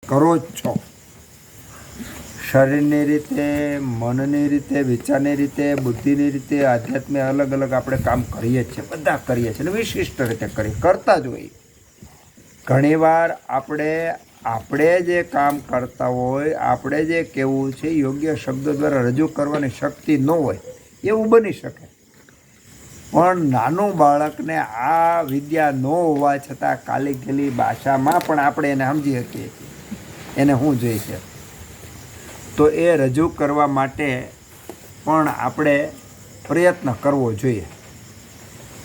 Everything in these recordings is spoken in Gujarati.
કરો જ છો. શરીરની રીતે, મનની રીતે, વિચારની રીતે, બુદ્ધિની રીતે, આધ્યાત્મિક અલગ અલગ આપણે કામ કરીએ જ છીએ, બધા કરીએ છીએ અને વિશિષ્ટ રીતે કરતા જ હોઈએ. ઘણીવાર આપણે જે કામ કરતા હોય, આપણે જે કહેવું છે યોગ્ય શબ્દો દ્વારા રજૂ કરવાની શક્તિ ન હોય એવું બની શકે. પણ નાનું બાળકને આ વિદ્યા ન હોવા છતાં કાલી ગેલી ભાષામાં પણ આપણે એને સમજી શકીએ છીએ એને શું જોઈએ છે. તો એ રજૂ કરવા માટે પણ આપણે પ્રયત્ન કરવો જોઈએ.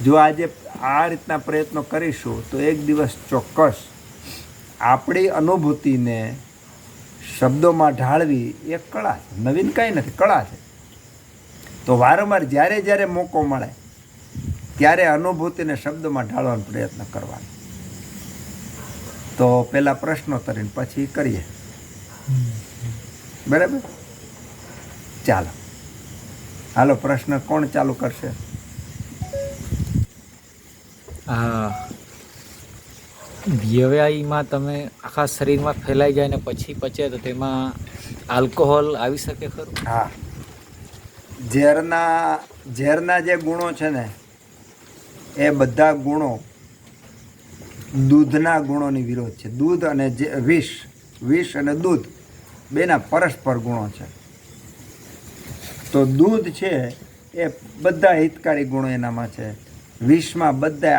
જો આજે આ રીતના પ્રયત્નો કરીશું તો એક દિવસ ચોક્કસ આપણી અનુભૂતિને શબ્દોમાં ઢાળવી એ કળા છે, નવીન કાંઈ નથી, કળા છે. તો વારંવાર જ્યારે મોકો મળે ત્યારે અનુભૂતિને શબ્દોમાં ઢાળવાનો પ્રયત્ન કરવાનો. તો પહેલાં પ્રશ્નોત્તરી પછી કરીએ, બરાબર? ચાલો, હાલો, પ્રશ્ન કોણ ચાલુ કરશે? વ્યવયાયમાં તમે આખા શરીરમાં ફેલાઈ જાય ને પછી પચે તો તેમાં આલ્કોહોલ આવી શકે ખરું? હા, ઝેરના જે ગુણો છે ને એ બધા ગુણો દૂધના ગુણોની વિરોધ છે. દૂધ અને વિષ અને દૂધ બેના પરસ્પર ગુણો છે. તો દૂધ છે એ બધા હિતકારી ગુણો એનામાં છે. વિષમાં બધા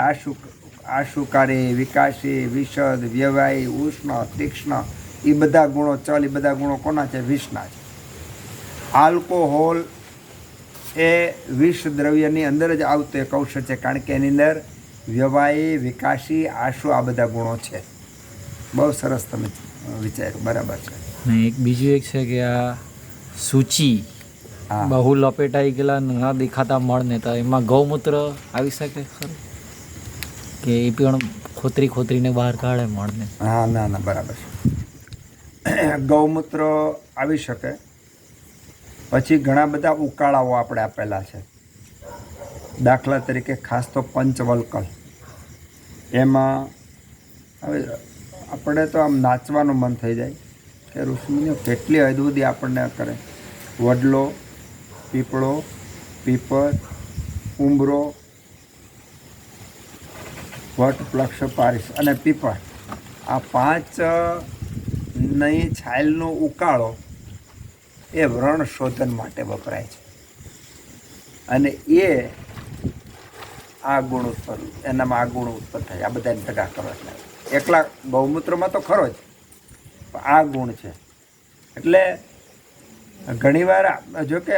આશુકારી, વિકાસી, વિશદ, વ્યવાયી, ઉષ્ણ, તીક્ષ્ણ, એ બધા ગુણો, ચલ, એ બધા ગુણો કોના છે? વિષના છે. આલ્કોહોલ એ વિષ દ્રવ્યની અંદર જ આવતું એક ઔષધ છે, કારણ કે એની અંદર વ્યવાયી, વિકાસી, આશુ આ બધા ગુણો છે. બહુ સરસ તમે વિચાર્યું, બરાબર છે. ને એક બીજું એક છે કે આ સૂચિ બહુ લપેટાઈ ગયેલા ના દેખાતા મળને તો એમાં ગૌમૂત્ર આવી શકે ખરું? કે એ પણ ખોતરીને બહાર કાઢે મળને? હા, ના, બરાબર છે. ગૌમૂત્ર આવી શકે. પછી ઘણા બધા ઉકાળાઓ આપણે આપેલા છે. દાખલા તરીકે ખાસ તો પંચવલ્કલ, એમાં હવે આપણે તો આમ નાચવાનું મન થઈ જાય કે ઋષિમુનિઓ કેટલી હદ સુધી આપણને કરે. વડલો, પીપળો, પીપર, ઉંબરો, વટ, પ્લક્ષ, પારીસ અને પીપળ, આ 5ની છાલનો ઉકાળો એ વ્રણ શોધન માટે વપરાય છે. અને એ આ ગુણ ઉત્પન્ન, એનામાં આ ગુણ ઉત્પન્ન થાય. આ બધાને ભેગા કરવા એટલે એકલા ગૌમૂત્રમાં તો ખરો જ, પણ આ ગુણ છે. એટલે ઘણીવાર જો કે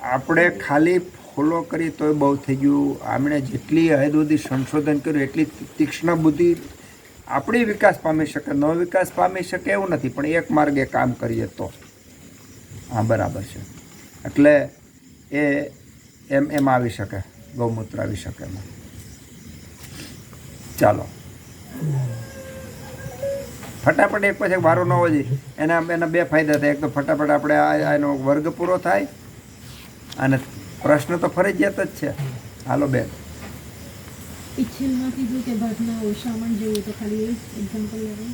આપણે ખાલી ફોલો કરી તોય બહુ થઈ ગયું. આમણે જેટલી હદ સુધી સંશોધન કર્યું એટલી તીક્ષ્ણ બુદ્ધિ આપણી વિકાસ પામી શકે, ન વિકાસ પામી શકે એવું નથી, પણ એક માર્ગે કામ કરીએ તો. હા, બરાબર છે. એટલે એમ આવી શકે, ગૌમૂત્ર આવી શકે એમાં. ચાલો, ફટાફટ એક પછી વારો ન હોવો જોઈએ. એના બે ફાયદા થાય. એક તો ફટાફટ આપણે એનો વર્ગ પૂરો થાય અને પ્રશ્ન તો ફરજિયાત જ છે. હાલો બેન. પિછલમાં કીધું કે ભાતના ઓછામણ જેવું, તો ખાલી એક્ઝામ્પલ લેવું.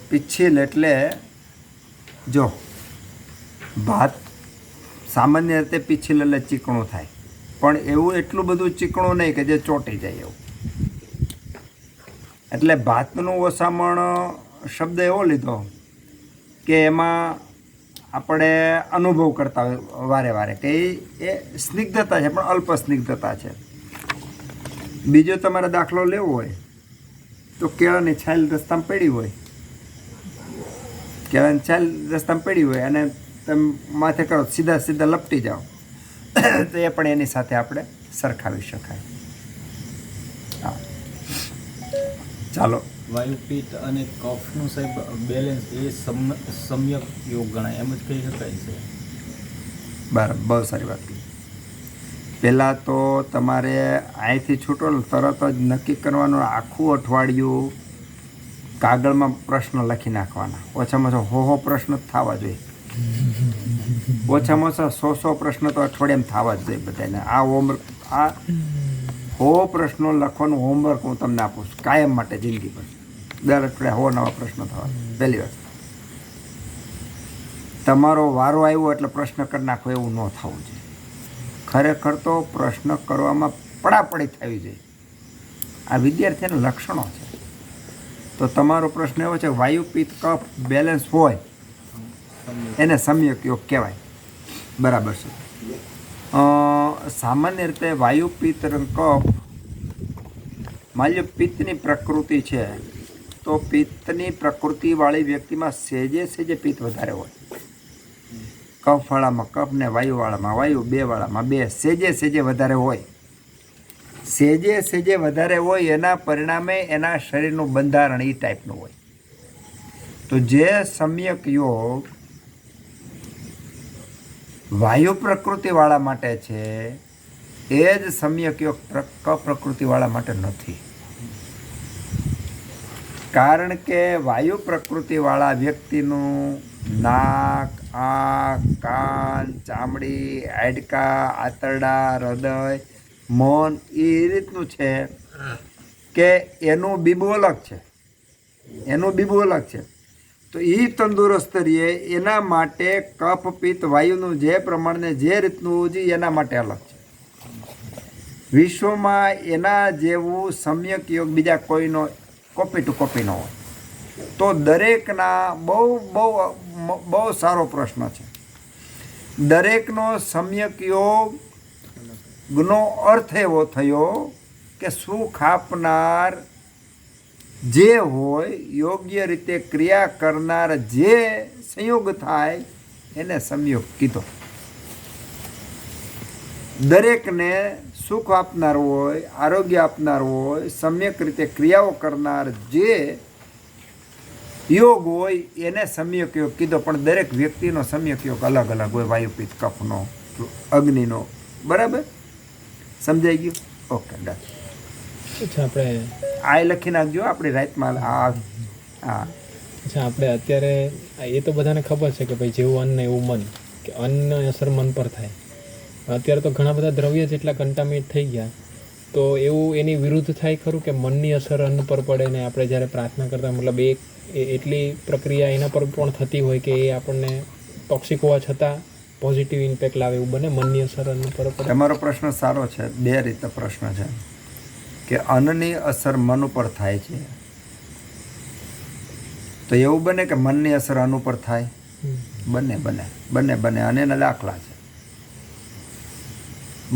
પિછીલ એટલે જો ભાત સામાન્ય રીતે પિછીલ એટલે ચીકણું થાય, પણ એવું એટલું બધું ચીકણું નહીં કે જે ચોંટી જાય એવું. એટલે ભાતનું ઓસામણ શબ્દ એવો લીધો કે એમાં આપણે અનુભવ કરતા હોય વારે કે એ સ્નિગ્ધતા છે, પણ અલ્પ સ્નિગ્ધતા છે. બીજો તમારે દાખલો લેવો હોય તો કેળાની છાલ રસ્તામાં પડી હોય, કેળાની છાલ રસ્તામાં પડી હોય અને તમે માથે કરો સીધા લપટી જાઓ તો એ પણ એની સાથે આપણે સરખાવી શકાય. હા, ચાલો. વાયુપિત્ત અને કફનું સાહેબ બેલેન્સ એ સમ્યક યોગ ગણાય, એમ જ કહી શકાય છે? બરાબર, બહુ સારી વાત કરી. પહેલાં તો તમારે અહીંથી છૂટો તરત જ નક્કી કરવાનું, આખું અઠવાડિયું કાગળમાં પ્રશ્ન લખી નાખવાના. ઓછામાં ઓછા 100 પ્રશ્ન થવા જોઈએ. ઓછામાં ઓછા 100 પ્રશ્ન તો અઠવાડિયામાં થવા જ જોઈએ બધાને. આ હોમવર્ક, આ 100 પ્રશ્નો લખવાનું હોમવર્ક હું તમને આપું છું કાયમ માટે જિંદગી પર. દર અઠવાડિયે 100 નવા પ્રશ્નો થવા. પહેલી વસ્તુ, તમારો વારો આવ્યો એટલે પ્રશ્ન કરી નાખો એવું ન થવું જોઈએ. ખરેખર તો પ્રશ્ન કરવામાં પડાપડી થવી જોઈએ. આ વિદ્યાર્થીના લક્ષણો છે. તો તમારો પ્રશ્ન એવો છે, વાયુ પિત્ત કફ બેલેન્સ હોય એને સમ્યક યોગ કહેવાય. બરાબર છે. સામાન્ય રીતે વાયુ પિત્ત અને કફ, માની પિત્તની પ્રકૃતિ છે તો પિત્તની પ્રકૃતિવાળી વ્યક્તિમાં સેજે પિત્ત વધારે હોય. કફવાળામાં કફ ને વાયુવાળામાં વાયુ, બે વાળામાં બે, સેજે વધારે હોય. સેજે વધારે હોય એના પરિણામે એના શરીરનું બંધારણ એ ટાઈપનું હોય. તો જે સમ્યક યોગ વાયુ પ્રકૃતિવાળા માટે છે એ જ સમ્યક યોગ કફ પ્રકૃતિવાળા માટે નથી. કારણ કે વાયુ પ્રકૃતિવાળા વ્યક્તિનું નાક, આંખ, કાન, ચામડી, હાડકાં, આંતરડા, હૃદય, મન એ રીતનું છે કે એનું બીબું અલગ છે. તો એ તંદુરસ્ત રહે એના માટે કફ પિત્ત વાયુનું જે પ્રમાણને જે રીતનું જોઈએ એના માટે અલગ છે. વિશ્વમાં એના જેવું સમ્યક યોગ બીજા કોઈનો કોપી ટુ કોપી ન હોય. તો દરેકના બહુ સારો પ્રશ્ન છે. દરેકનો સમ્યક યોગનો અર્થ એવો થયો કે સુખ આપનાર જે હોય, યોગ્ય રીતે ક્રિયા કરનાર જે સંયોગ થાય એને સંયોગ કીધો. દરેકને સુખ આપનાર હોય, આરોગ્ય આપનાર હોય, સમ્યક રીતે ક્રિયાઓ કરનાર જે યોગ હોય એને સમ્યક યોગ કીધો. પણ દરેક વ્યક્તિનો સમ્યક યોગ અલગ હોય. વાયુ પિત્ત કફનો, અગ્નિનો. બરાબર સમજાઈ ગયું? Okay done. આપણે આ લખી નાખજો આપણી રાતમાં. હા. અચ્છા, આપણે અત્યારે એ તો બધાને ખબર છે કે ભાઈ જેવું અન્ન એવું મન, કે અન્નની અસર મન પર થાય. અત્યારે તો ઘણા બધા દ્રવ્ય જેટલા કન્ટામિનેટ થઈ ગયા, તો એવું એની વિરુદ્ધ થાય ખરું કે મનની અસર અન્ન પર પડે ને આપણે જ્યારે પ્રાર્થના કરતા મતલબ એટલી પ્રક્રિયા એના પર પણ થતી હોય કે એ આપણને ટોક્સિક હોવા છતાં પોઝિટિવ ઇમ્પેક્ટ લાવે એવું બને મનની અસર અન્ન પર પડે? તમારો પ્રશ્ન સારો છે. બે રીતે પ્રશ્ન છે કે અન્નની અસર મન ઉપર થાય છે, તો એવું બને કે મનની અસર અન્ન ઉપર થાય? બને અને એના દાખલા છે.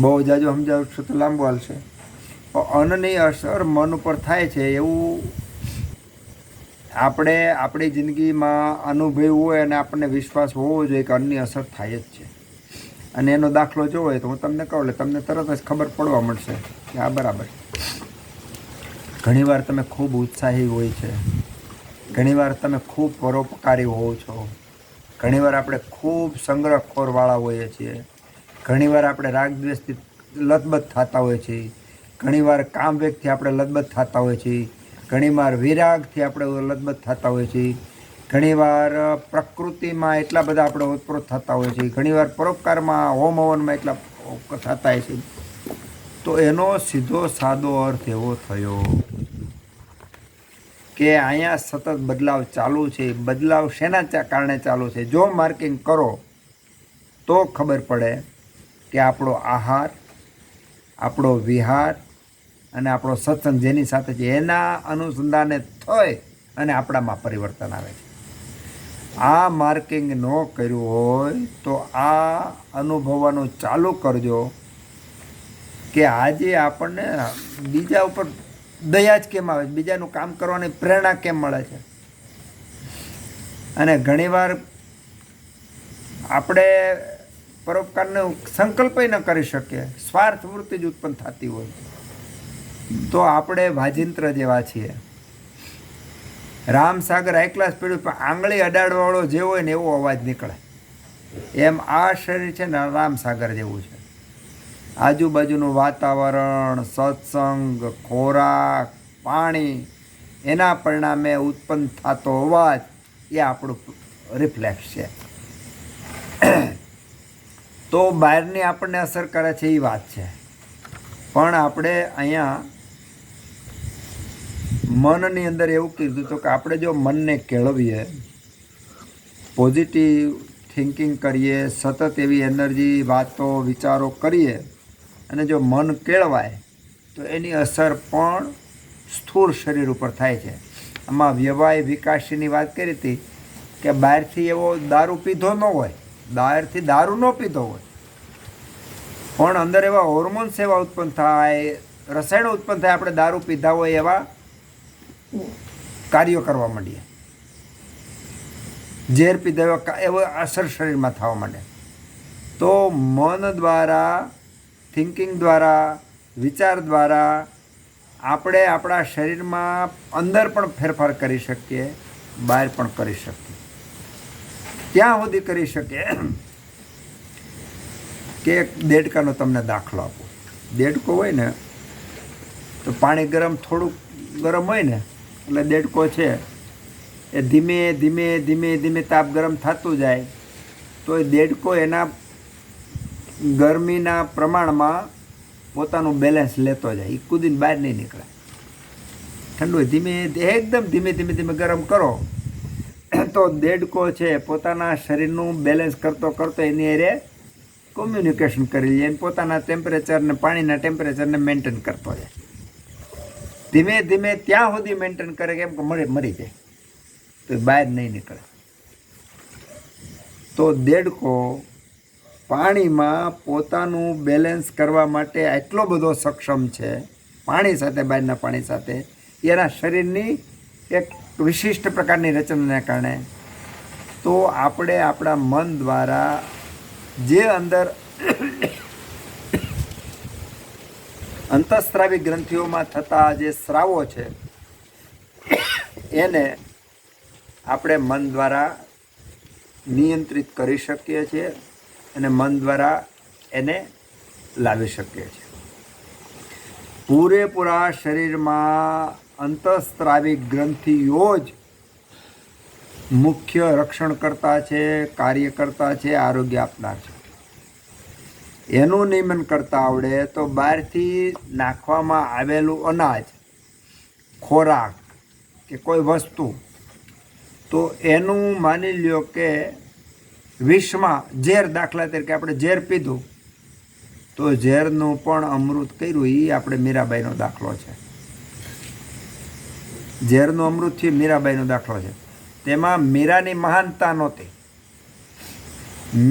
બહુ જાજુ સમજાવશો તો લાંબુ હાલશે. અન્નની અસર મન ઉપર થાય છે એવું આપણે આપણી જિંદગીમાં અનુભવ હોય અને આપણને વિશ્વાસ હોવો જોઈએ કે અન્નની અસર થાય જ છે. અને એનો દાખલો જોવો હોય તો હું તમને કહું એટલે તમને તરત જ ખબર પડવા મળશે કે આ બરાબર. ઘણીવાર તમે ખૂબ ઉત્સાહી હોય છે, ઘણીવાર તમે ખૂબ પરોપકારી હોવ છો, ઘણીવાર આપણે ખૂબ સંગ્રહખોરવાળા હોઈએ છીએ, ઘણીવાર આપણે રાગદ્વેષથી લથબથ થતા હોઈએ છીએ, ઘણીવાર કામવેગથી આપણે લથબથ થતા હોઈએ છીએ, ઘણીવાર વિરાગથી આપણે લથબથ થતા હોઈએ છીએ, ઘણીવાર પ્રકૃતિમાં એટલા બધા આપણે ઓતપ્રોત થતા હોઈએ છીએ, ઘણીવાર પરોપકારમાં હોમ હવનમાં એટલા થતા હોય છે. તો એનો સીધો સાદો અર્થ એવો થયો કે અહીંયા સતત બદલાવ ચાલુ છે. બદલાવ શેના કારણે ચાલુ છે? જો માર્કિંગ કરો તો ખબર પડે કે આપણો આહાર, આપણો વિહાર અને આપણો સત્સંગ જેની સાથે છે એના અનુસંધાને થઈ અને આપણામાં પરિવર્તન આવે છે. આ માર્કિંગ ન કર્યું હોય તો આ અનુભવવાનું ચાલુ કરજો કે આજે આપણને બીજા ઉપર દયા જ કેમ આવે છે, બીજાનું કામ કરવાની પ્રેરણા કેમ મળે છે. અને ઘણીવાર આપણે પરોપકારનો સંકલ્પ ન કરી શકીએ, સ્વાર્થ વૃત્તિ જ ઉત્પન્ન થતી હોય તો આપણે વાજિંત્ર જેવા છીએ. રામસાગર હાઈ ક્લાસ પીડ્યું પણ આંગળી અડાડવાળો જે હોય ને એવો અવાજ નીકળે. એમ આ શરીર છે ને રામસાગર જેવું છે. આજુબાજુનું વાતાવરણ, સત્સંગ, ખોરાક, પાણી એના પરિણામે ઉત્પન્ન થતો અવાજ એ આપણું રિફ્લેક્સ છે. તો બહારની આપણને અસર કરે છે એ વાત છે, પણ આપણે અહીંયા મનની અંદર એવું કીધું હતું કે આપણે જો મનને કેળવીએ, પોઝિટિવ થિંકિંગ કરીએ, સતત એવી એનર્જી, વાતો, વિચારો કરીએ અને જો મન કેળવાય તો એની અસર પણ સ્થૂળ શરીર ઉપર થાય છે. આમાં વ્યવહાય વિકાસીની વાત કરી હતી કે બહારથી એવો દારૂ પીધો ન હોય, બહારથી દારૂ ન પીધો હોય, પણ અંદર એવા હોર્મોન્સ એવા ઉત્પન્ન થાય, રસાયણો ઉત્પન્ન થાય, આપણે દારૂ પીધા હોય એવા કાર્યો કરવા માંડીએ, ઝેર પીધા એવો અસર શરીરમાં થવા માંડે. તો મન દ્વારા, થિંકિંગ દ્વારા, વિચાર દ્વારા આપણે આપણા શરીરમાં અંદર પણ ફેરફાર કરી શકીએ, બહાર પણ કરી શકીએ. ત્યાં સુધી કરી શકીએ કે એક દેડકાનો તમને દાખલો આપો. દેડકો હોય ને તો પાણી ગરમ, થોડુંક ગરમ હોય ને એટલે દેડકો છે એ ધીમે ધીમે ધીમે ધીમે તાપ ગરમ થતું જાય તો એ દેડકો એના ગરમીના પ્રમાણમાં પોતાનું બેલેન્સ લેતો જાય, એ કૂદીને બહાર નહીં નીકળે. ઠંડુ ધીમે એકદમ ધીમે ધીમે ધીમે ગરમ કરો તો દેડકો છે પોતાના શરીરનું બેલેન્સ કરતો કરતો એની અરે કોમ્યુનિકેશન કરી લે, પોતાના ટેમ્પરેચરને, પાણીના ટેમ્પરેચરને મેન્ટેન કરતો જાય. ધીમે ધીમે ત્યાં સુધી મેન્ટેન કરે કેમ કે મરી જાય તો બહાર નહીં નીકળે. તો દેડકો પાણીમાં પોતાનું બેલેન્સ કરવા માટે એટલો બધો સક્ષમ છે, પાણી સાથે, બહારના પાણી સાથે, એના શરીરની એક વિશિષ્ટ પ્રકારની રચનાને કારણે. તો આપણે આપણા મન દ્વારા જે અંદર અંતઃસ્ત્રાવી ગ્રંથિઓમાં થતા જે સ્રાવો છે એને આપણે મન દ્વારા નિયંત્રિત કરી શકીએ છીએ અને મન દ્વારા એને લાવી શકીએ છીએ. પૂરેપૂરા શરીરમાં અંતઃસ્ત્રાવી ગ્રંથિઓ જ મુખ્ય રક્ષણકર્તા છે, કાર્યકર્તા છે, આરોગ્ય આપનાર છે. એનું નિયમન કરતા આવડે તો બહારથી નાખવામાં આવેલું અનાજ, ખોરાક કે કોઈ વસ્તુ, તો એનું માની લ્યો કે વિષમાં ઝેર, દાખલા તરીકે આપણે ઝેર પીધું તો ઝેરનું પણ અમૃત કર્યું. એ આપણે મીરાબાઈનો દાખલો છે. ઝેરનું અમૃત છે, મીરાબાઈનો દાખલો છે. તેમાં મીરાની મહાનતા નહોતી.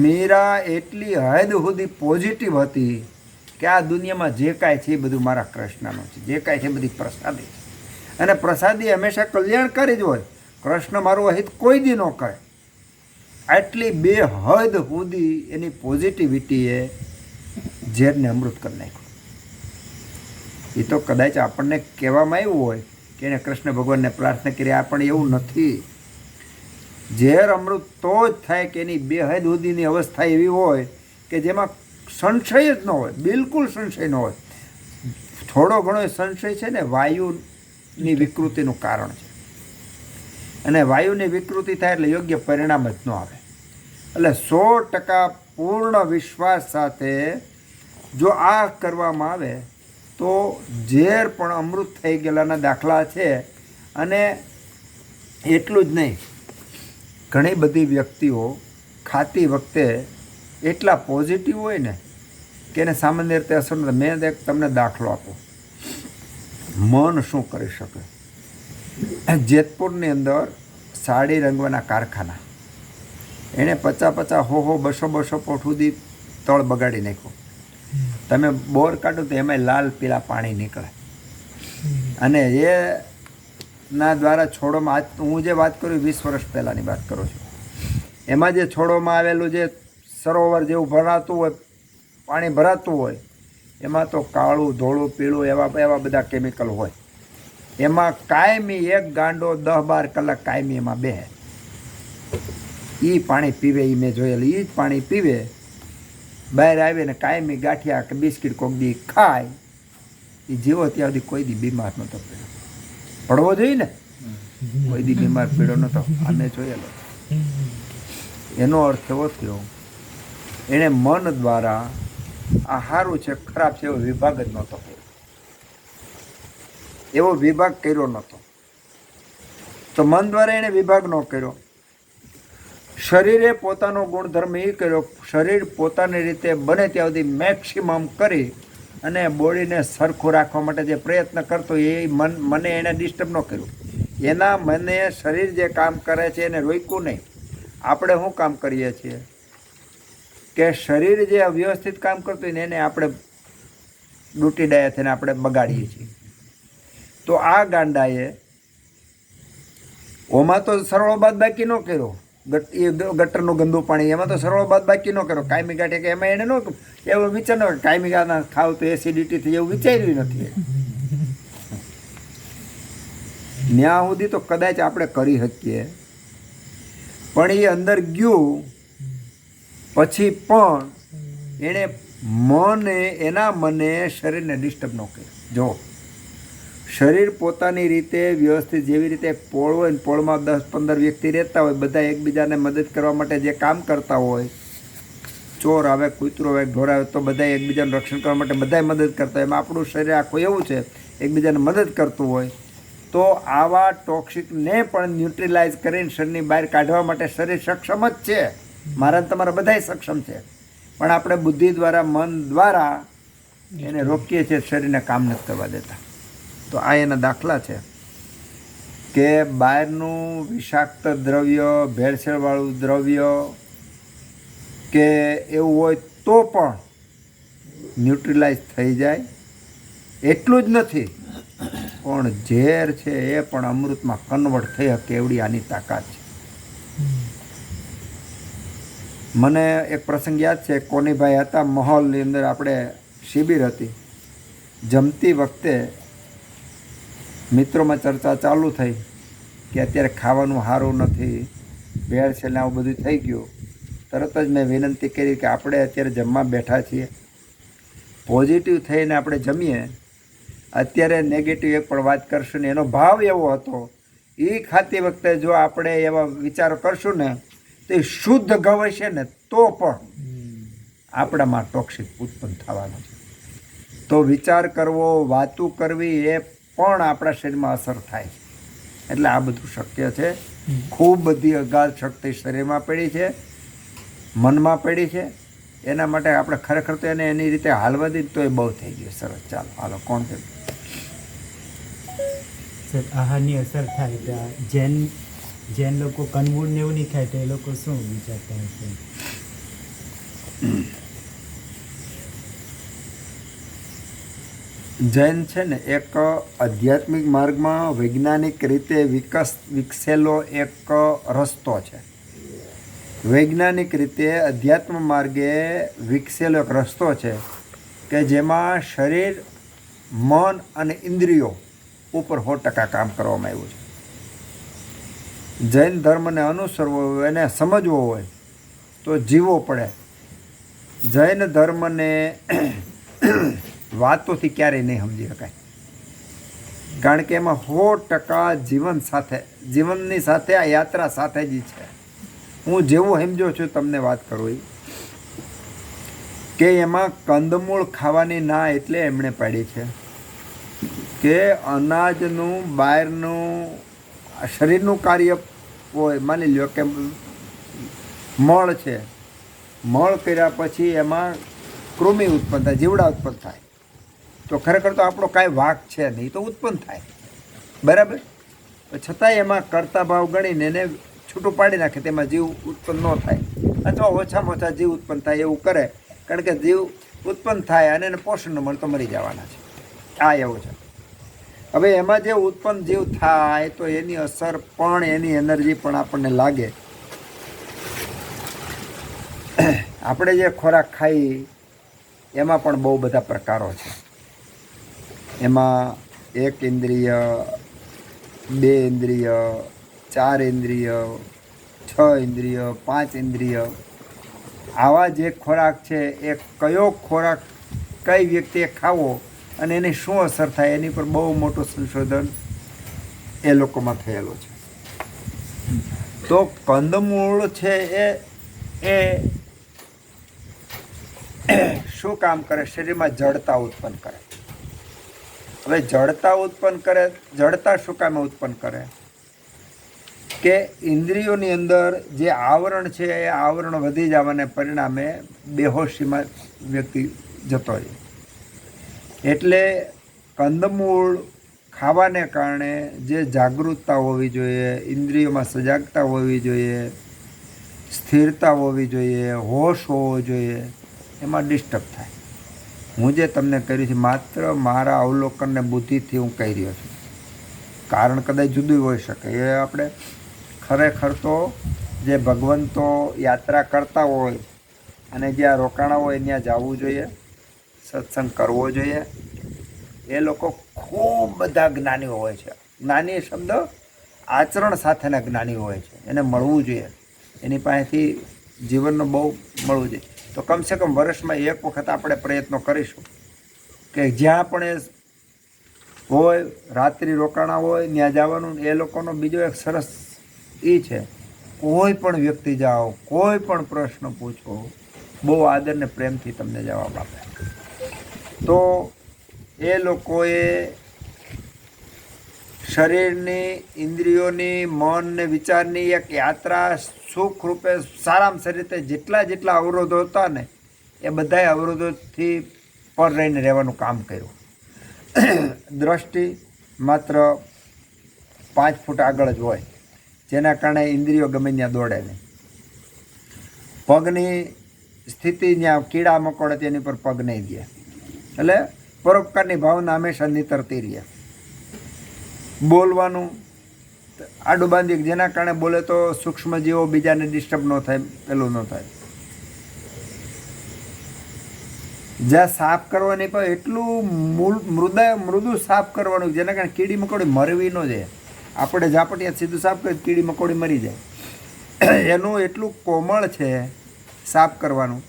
મીરા એટલી હદ સુધી પોઝિટિવ હતી કે આ દુનિયામાં જે કાંઈ છે એ બધું મારા કૃષ્ણનું છે, જે કાંઈ છે બધી પ્રસાદી છે, અને પ્રસાદી હંમેશા કલ્યાણકારી જ હોય. કૃષ્ણ મારું અહિત કોઈ દી ન કરે. આટલી બે હદ સુધી એની પોઝિટિવિટીએ ઝેરને અમૃત કરી નાખ્યું. એ તો કદાચ આપણને કહેવામાં આવ્યું હોય કે એને કૃષ્ણ ભગવાનને પ્રાર્થના કરી, આ પણ એવું નથી. ઝેર અમૃત તો જ થાય કે એની બે હદ સુધીની અવસ્થા એવી હોય કે જેમાં સંશય જ ન હોય, બિલકુલ સંશય ન હોય. થોડો ઘણો સંશય છે ને વાયુની વિકૃતિનું કારણ છે, અને વાયુની વિકૃતિ થાય એટલે યોગ્ય પરિણામ જ ન આવે. એટલે 100% પૂર્ણ વિશ્વાસ સાથે જો આ કરવામાં આવે તો ઝેર પણ અમૃત થઈ ગયેલાના દાખલા છે. અને એટલું જ નહીં, ઘણી બધી વ્યક્તિઓ ખાતી વખતે એટલા પોઝિટિવ હોય ને કે એને સામાન્ય રીતે અસર નથી. મેં એક તમને દાખલો આપો, મન શું કરી શકે. જેતપુરની અંદર સાડી રંગવાના કારખાના, એણે 50-50, 100-200 ફૂટ સુધી તળ બગાડી નાખ્યું. તમે બોર કાઢો તો એમાંય લાલ પીળા પાણી નીકળે, અને એના દ્વારા છોડોમાં, હું જે વાત કરું 20 વર્ષ પહેલાંની વાત કરું છું, એમાં જે છોડોમાં આવેલું જે સરોવર જેવું ભરાતું હોય, પાણી ભરાતું હોય, એમાં તો કાળું, ધોળું, પીળું એવા બધા કેમિકલ હોય. એમાં કાયમી એક ગાંડો 10-12 કલાક કાયમી એમાં બેહે. એ પાણી પીવે, એ મેં જોયેલું. એ જ પાણી પીવે, બહાર આવીને કાયમી ગાંઠિયા કે બિસ્કિટ કોક દી ખાય. એ જેવો ત્યાં સુધી કોઈ દી બીમાર નહોતો પડવો જોઈએ ને, કોઈ દી બીમાર પીડો નહોતો. આને જોયેલો. એનો અર્થ એવો થયો એણે મન દ્વારા આ સારું છે ખરાબ છે એવો વિભાગ જ નહોતો કર્યો. એવો વિભાગ કર્યો નહોતો. તો મન દ્વારા એણે વિભાગ ન કર્યો. શરીરે પોતાનો ગુણધર્મ એ કર્યો, શરીર પોતાની રીતે બને ત્યાં સુધી મેક્સિમમ કરી અને બોડીને સરખું રાખવા માટે જે પ્રયત્ન કરતો એ મને એણે ડિસ્ટર્બ ન કર્યું. એના મને શરીર જે કામ કરે છે એને રોક્યું નહીં. આપણે શું કામ કરીએ છીએ કે શરીર જે અવ્યવસ્થિત કામ કરતું હોય ને એને આપણે ડૂટી ડાયા થઈને આપણે બગાડીએ છીએ. તો આ ગાંડાએ ઓમાં તો સરળો બાદ બાકી ન કર્યો, એ ગટરનું ગંદુ પાણી એમાં તો સરળો બાદ બાકી ન કર્યો. કાયમી ગાંઠે કે એમાં એને ન એવો વિચાર ન કર્યો કાયમી ગાના ખાવ તો એસિડિટી થઈ એવું વિચાર્યું નથી. ન્યા સુધી તો કદાચ આપણે કરી શકીએ, પણ એ અંદર ગયું પછી પણ એણે મને શરીરને ડિસ્ટર્બ ન કર્યું. જો શરીર પોતાની રીતે વ્યવસ્થિત જેવી રીતે પોળ હોય ને પોળમાં 10-15 વ્યક્તિ રહેતા હોય, બધા એકબીજાને મદદ કરવા માટે જે કામ કરતા હોય, ચોર આવે, કૂતરો આવે, ઢોર આવે તો બધા એકબીજાનું રક્ષણ કરવા માટે બધા મદદ કરતા હોય. એમાં આપણું શરીર આખું એવું છે એકબીજાને મદદ કરતું હોય. તો આવા ટોક્સિકને પણ ન્યુટ્રલાઇઝ કરીને શરીરની બહાર કાઢવા માટે શરીર સક્ષમ જ છે. મારા તમારા બધાય સક્ષમ છે, પણ આપણે બુદ્ધિ દ્વારા મન દ્વારા એને રોકીએ છીએ, શરીરને કામ નથી કરવા દેતા. તો આ એના દાખલા છે કે બહારનું વિષાક્ત દ્રવ્ય, ભેળસેળવાળું દ્રવ્ય કે એવું હોય તો પણ ન્યુટ્રલાઇઝ થઈ જાય. એટલું જ નથી પણ ઝેર છે એ પણ અમૃતમાં કન્વર્ટ થઈ શકે એવડી આની તાકાત છે. મને એક પ્રસંગ યાદ છે, કોનીભાઈ હતા, મહોલની અંદર આપણે શિબિર હતી. જમતી વખતે મિત્રોમાં ચર્ચા ચાલુ થઈ કે અત્યારે ખાવાનું સારું નથી, ભેળસેળ ને આવું બધું થઈ ગયું. તરત જ મેં વિનંતી કરી કે આપણે અત્યારે જમવા બેઠા છીએ, પોઝિટિવ થઈને આપણે જમીએ, અત્યારે નેગેટિવ એક પણ વાત કરશું ને. એનો ભાવ એવો હતો એ ખાતી વખતે જો આપણે એવા વિચારો કરશું ને તો એ શુદ્ધ ઘઉં હશે ને તો પણ આપણામાં ટોક્સિક ઉત્પન્ન થવાનું છે. તો વિચાર કરવો, વાતું કરવી એ પણ આપણા શરીરમાં અસર થાય છે. એટલે આ બધું શક્ય છે. ખૂબ બધી અગાધ શક્તિ શરીરમાં પડી છે, મનમાં પડી છે. એના માટે આપણે ખરેખર તો એને એની રીતે હાલવા દઈએ તો એ બહુ થઈ ગયું. સરસ, ચાલો હાલો. કોણ છે સર? આહારની અસર થાય તો જૈન લોકો કંદમૂળ ને એવું નહીં ખાય તો એ લોકો શું વિચારતા હશે? જૈન છે ને એક આધ્યાત્મિક માર્ગમાં વૈજ્ઞાનિક રીતે વિકસેલો એક રસ્તો છે. વૈજ્ઞાનિક રીતે અધ્યાત્મ માર્ગે વિકસેલો એક રસ્તો છે કે જેમાં શરીર, મન અને ઇન્દ્રિયો ઉપર 100% કામ કરવામાં આવ્યું છે. જૈન ધર્મને અનુસરવો હોય, એને સમજવો હોય તો જીવવો પડે. જૈન ધર્મને વાતોથી ક્યારેય નહીં સમજી શકાય, કારણ કે એમાં 100% જીવનની સાથે આ યાત્રા સાથે જ છે. હું જેવું સમજો છું તમને વાત કરું કે એમાં કંદમૂળ ખાવાની ના એટલે એમણે પાડી છે કે અનાજનું બહારનું શરીરનું કાર્ય હોય. માની લો કે મળ છે, મળ કર્યા પછી એમાં કૃમિ ઉત્પન્ન થાય, જીવડા ઉત્પન્ન થાય. તો ખરેખર તો આપણો કાંઈ વાંક છે નહીં, તો ઉત્પન્ન થાય, બરાબર. છતાંય એમાં કરતા ભાવ ગણીને એને છૂટું પાડી નાખે, તેમાં જીવ ઉત્પન્ન ન થાય અથવા ઓછામાં ઓછા જીવ ઉત્પન્ન થાય એવું કરે, કારણ કે જીવ ઉત્પન્ન થાય અને એને પોષણ ન મળે તો મરી જવાના છે. આ એવું છે. હવે એમાં જે ઉત્પન્ન જીવ થાય તો એની અસર પણ, એની એનર્જી પણ આપણને લાગે. આપણે જે ખોરાક ખાઈ એમાં પણ બહુ બધા પ્રકારો છે. એમાં 1 ઇન્દ્રિય, 2 ઇન્દ્રિય, 4 ઇન્દ્રિય, 6 ઇન્દ્રિય, 5 ઇન્દ્રિય, આવા જે ખોરાક છે એ કયો ખોરાક કઈ વ્યક્તિએ ખાવો અને એની શું અસર થાય એની પર બહુ મોટું સંશોધન એ લોકોમાં થયેલું છે. તો કંદમૂળ છે એ શું કામ કરે? શરીરમાં જડતા ઉત્પન્ન કરે. હવે જડતા ઉત્પન્ન કરે. જડતા શું કામે ઉત્પન્ન કરે? કે ઇન્દ્રિયોની અંદર જે આવરણ છે એ આવરણ વધી જવાને પરિણામે બેહોશીમાં વ્યક્તિ જતો રહે. એટલે કંદમૂળ ખાવાને કારણે જે જાગૃતતા હોવી જોઈએ, ઇન્દ્રિયોમાં સજાગતા હોવી જોઈએ, સ્થિરતા હોવી જોઈએ, હોશ હોવો જોઈએ, એમાં ડિસ્ટર્બ થાય. હું જે તમને કર્યું છે માત્ર મારા અવલોકનને બુદ્ધિથી હું કહી રહ્યો છું. કારણ કદાચ જુદું હોઈ શકે. એ આપણે ખરેખર તો જે ભગવંતો યાત્રા કરતા હોય અને જ્યાં રોકાણા હોય ત્યાં જવું જોઈએ, સત્સંગ કરવો જોઈએ. એ લોકો ખૂબ બધા જ્ઞાનીઓ હોય છે. જ્ઞાની શબ્દ આચરણ સાથેના જ્ઞાની હોય છે. એને મળવું જોઈએ, એની પાસેથી જીવનનું બહુ મળવું જોઈએ. તો કમસે કમ વર્ષમાં એક વખત આપણે પ્રયત્નો કરીશું કે જ્યાં પણ એ હોય, રાત્રિ રોકાણા હોય ત્યાં જવાનું. એ લોકોનો બીજો એક સરસ એ છે, કોઈ પણ વ્યક્તિ જાઓ, કોઈ પણ પ્રશ્ન પૂછો, બહુ આદરને પ્રેમથી તમને જવાબ આપે. તો એ લોકોએ શરીરની, ઇન્દ્રિયોની, મન ને વિચારની એક યાત્રા સુખ રૂપે સારામાં સારી રીતે જેટલા અવરોધો હતા ને એ બધાય અવરોધોથી પર રહીને રહેવાનું કામ કર્યું. દ્રષ્ટિ માત્ર 5 ફૂટ આગળ જ હોય, જેના કારણે ઇન્દ્રિયો ગમે ત્યાં દોડે નહીં. પગની સ્થિતિ ત્યાં કીડા મકોડે તેની પર પગ નહીં દે. એટલે પરોપકારની ભાવના હંમેશા નીતરતી રહે. બોલવાનું આડું બાંધી, જેના કારણે બોલે તો સૂક્ષ્મ જીવો બીજાને ડિસ્ટર્બ ન થાય, પેલું ન થાય. જ્યાં સાફ કરવાની પણ એટલું મૃદુ સાફ કરવાનું, જેના કારણે કીડી મકોડી મરવી ન જાય. આપણે ઝાપટિયા સીધું સાફ કરીએ કીડી મકોડી મરી જાય. એનું એટલું કોમળ છે સાફ કરવાનું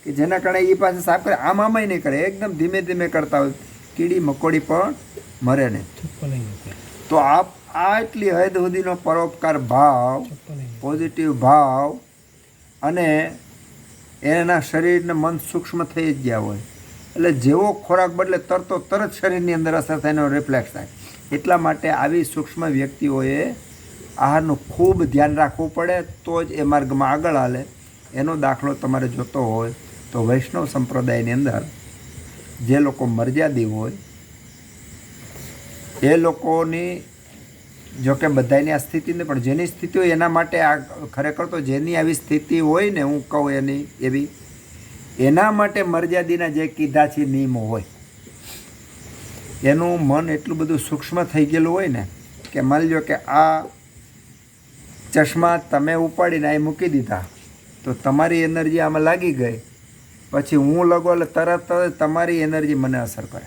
કે જેના કારણે એ પાસે સાફ કરે, આમાંય નહીં કરે, એકદમ ધીમે ધીમે કરતા હોય, કીડી મકોડી પણ મરે નહીં. તો આ એટલી હદ સુધીનો પરોપકાર ભાવ, પોઝિટિવ ભાવ, અને એના શરીરને મન સૂક્ષ્મ થઈ જ ગયા હોય. એટલે જેવો ખોરાક બદલે તરત શરીરની અંદર અસર થાય, એનો રિફ્લેક્સ થાય. એટલા માટે આવી સૂક્ષ્મ વ્યક્તિઓએ આહારનું ખૂબ ધ્યાન રાખવું પડે, તો જ એ માર્ગમાં આગળ હાલે. એનો દાખલો તમારે જોતો હોય તો વૈષ્ણવ સંપ્રદાયની અંદર જે લોકો મર્યાદી હોય એ લોકોની, જોકે બધાની આ સ્થિતિ નહીં, પણ જેની સ્થિતિ હોય એના માટે આ ખરેખર તો જેની આવી સ્થિતિ હોય ને, હું કહું એની એવી, એના માટે મર્યાદીના જે કીધા છે નિયમો હોય, એનું મન એટલું બધું સૂક્ષ્મ થઈ ગયેલું હોય ને કે માની લો કે આ ચશ્મા તમે ઉપાડીને અહીં મૂકી દીધા તો તમારી એનર્જી આમાં લાગી ગઈ, પછી હું લગો એટલે તરત તમારી એનર્જી મને અસર કરે.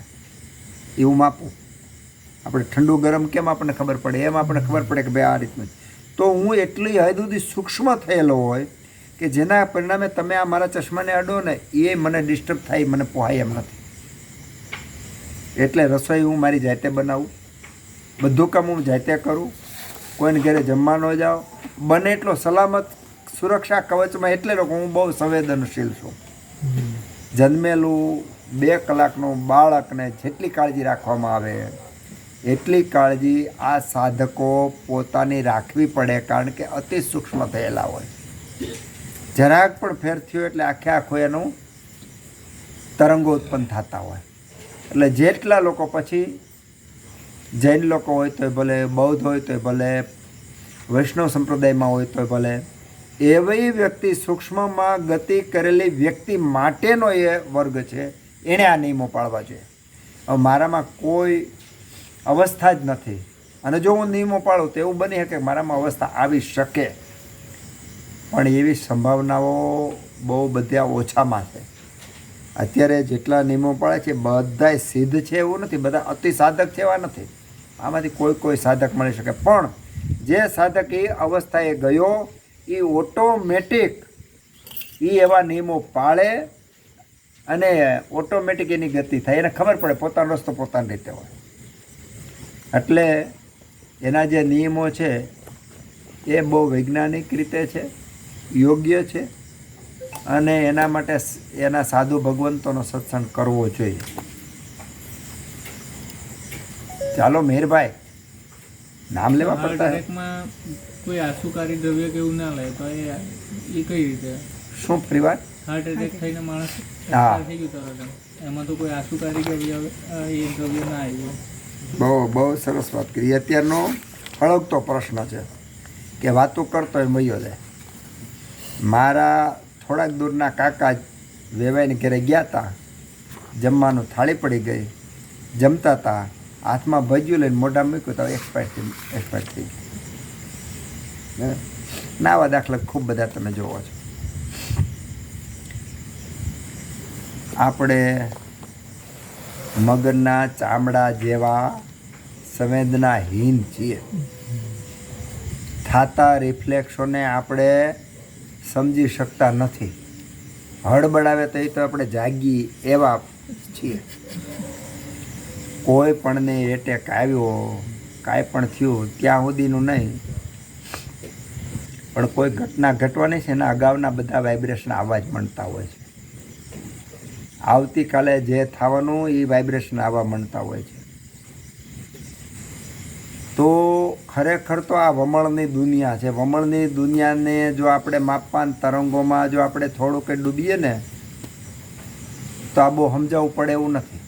એવું માપું. આપણે ઠંડુ ગરમ કેમ આપણને ખબર પડે, એમ આપણને ખબર પડે કે ભાઈ આ રીતનું. તો હું એટલી હદ સુધી સૂક્ષ્મ થયેલો હોય કે જેના પરિણામે તમે આ મારા ચશ્માને અડો ને એ મને ડિસ્ટર્બ થાય, મને પોહાય એમ નથી. એટલે રસોઈ હું મારી જાતે બનાવું, બધું કામ હું જાતે કરું, કોઈને ઘરે જમવા ન જાઓ, બને એટલો સલામત સુરક્ષા કવચમાં. એટલે લોકો હું બહુ સંવેદનશીલ છું. જન્મેલું 2 કલાકનું બાળકને જેટલી કાળજી રાખવામાં આવે એટલી કાળજી આ સાધકો પોતાની રાખવી પડે, કારણ કે અતિ સૂક્ષ્મ થયેલા હોય. જરાક પણ ફેર થયો એટલે આખું એનું તરંગો ઉત્પન્ન થતા હોય. એટલે જેટલા લોકો પછી જૈન લોકો હોય તોય ભલે, બૌદ્ધ હોય તોય ભલે, વૈષ્ણવ સંપ્રદાયમાં હોય તોય ભલે, એવી વ્યક્તિ સૂક્ષ્મમાં ગતિ કરેલી વ્યક્તિ માટેનો એ વર્ગ છે, એણે આ નિયમો પાળવા જોઈએ. હવે મારામાં કોઈ અવસ્થા જ નથી, અને જો હું નિયમો પાળું તો એવું બની શકે મારામાં અવસ્થા આવી શકે, પણ એવી સંભાવનાઓ બહુ બધા ઓછામાં છે. અત્યારે જેટલા નિયમો પાળે છે બધાય સિદ્ધ છે એવું નથી, બધા અતિ સાધક છે એવા નથી. આમાંથી કોઈ સાધક મળી શકે, પણ જે સાધક એ અવસ્થાએ ગયો એ ઓટોમેટિક એ એવા નિયમો પાળે અને ઓટોમેટિક એની ગતિ થાય. એને ખબર પડે પોતાનો રસ્તો પોતાની રીતે હોય. એટલે એના જે નિયમો છે એ બહુ વૈજ્ઞાનિક રીતે છે, યોગ્ય છે, અને એના માટે એના સાધુ ભગવંતોનો સત્સંગ કરવો જોઈએ. ચાલો મેહરભાઈ, નામ લેવા હાર્ટ પડતા હે. એટેકમાં કોઈ આસુકારી દ્રવ્ય કે એવું ના લે તો એ કઈ રીતે શું પરિવાર? હાર્ટ એટેક થઈને માણસ હા. expire થઈ ગયું તરત એમ. એમાં તો કોઈ આસુકારી કે એ દ્રવ્ય ના આવ્યું. બહુ સરસ વાત કરી. અત્યારનો હળગતો પ્રશ્ન છે કે વાતો કરતો એ મયો જાય. મારા થોડાક દૂરના કાકા જ વેવાઈને ઘરે ગયા હતા, જમવાનું થાળી પડી ગઈ, જમતા હતા, હાથમાં ભજ્યું લઈને મોઢા મૂક્યું તો એક્સપાયર થઈ ગયું. નાવા દાખલા ખૂબ બધા તમે જોવો છો. આપણે મગરના ચામડા જેવા સંવેદનાહીન છીએ. થાતા રિફ્લેક્શોને આપણે સમજી શકતા નથી. હળબડાવે તો એ તો આપણે જાગી એવા છીએ. કોઈ પણને એટેક આવ્યો, કાંઈ પણ થયું ત્યાં સુધીનું નહીં, પણ કોઈ ઘટના ઘટવાની છે ને અગાઉના બધા વાઇબ્રેશન આવવા જ માંડતા હોય છે. આવતીકાલે જે થવાનું એ વાઇબ્રેશન આવવા માંડતા હોય છે. તો ખરેખર તો આ વમળની દુનિયા છે. વમળની દુનિયાને જો આપણે માપવાન તરંગોમાં જો આપણે થોડુંક ડૂબીએ ને તો આ બહુ સમજાવવું પડે એવું નથી.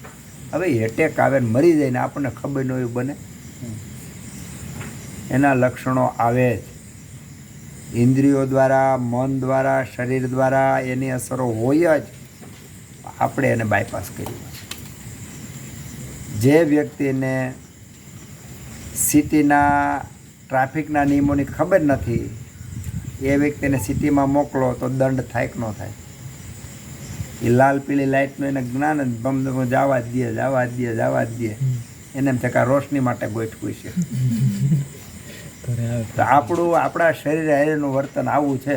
હવે એટેક આવે ને મરી જાય ને આપણને ખબર ન હોય બને. એના લક્ષણો આવે જ. ઇન્દ્રિયો દ્વારા, મન દ્વારા, શરીર દ્વારા એની અસરો હોય જ. આપણે એને બાયપાસ કરી. જે વ્યક્તિને સિટીના ટ્રાફિકના નિયમોની ખબર નથી એ વ્યક્તિને સિટીમાં મોકલો તો દંડ થાય કે ન થાય. એ લાલ પીળી લાઇટનું એને જ્ઞાન જ બમ જવા જ દે. એને એમ થાય કે આ રોશની માટે ગોઠવું છે. તો આપણા શરીર હારેનું વર્તન આવું છે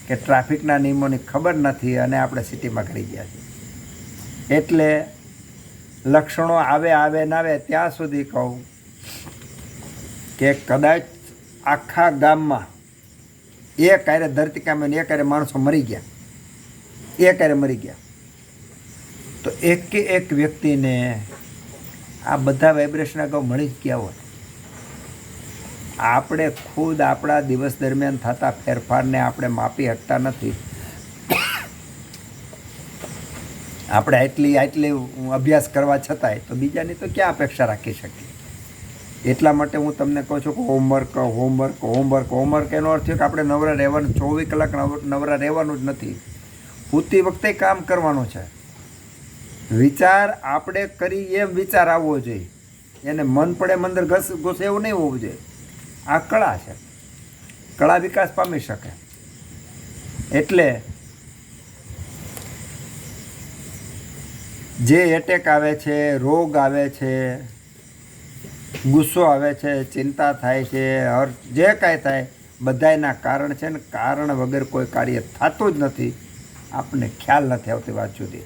કે ટ્રાફિકના નિયમોની ખબર નથી અને આપણે સિટીમાં કરી ગયા છીએ. એટલે લક્ષણો આવે ના આવે ત્યાં સુધી કહું કે કદાચ આખા ગામમાં એક હારે ધરતીકામે એક હારે માણસો મરી ગયા, તો એક વ્યક્તિને આ બધા વાઇબ્રેશન અગાઉ મળી જ ગયા હોય. આપણે ખુદ આપણા દિવસ દરમિયાન થતા ફેરફારને આપણે માપી શકતા નથી. આપણે આટલી અભ્યાસ કરવા છતાંય તો બીજાની તો ક્યાં અપેક્ષા રાખી શકીએ. એટલા માટે હું તમને કહું છું કે હોમવર્ક એનો અર્થ છે કે આપણે નવરા રહેવાનું, 24 કલાક નવરા રહેવાનું જ નથી. પૂરતી વખતે કામ કરવાનું છે. વિચાર આપણે કરી એમ વિચાર આવવો જોઈએ. એને મન પડે મંદર ઘૂસે એવું નહીં હોવું જોઈએ. આ કળા છે. કળા વિકાસ પામી શકે. એટલે જે એટેક આવે છે, રોગ આવે છે, ગુસ્સો આવે છે, ચિંતા થાય છે, જે કાંઈ થાય બધાયના કારણ છે ને કારણ વગર કોઈ કાર્ય થતું જ નથી. આપણને ખ્યાલ નથી આવતી વાત સુધી.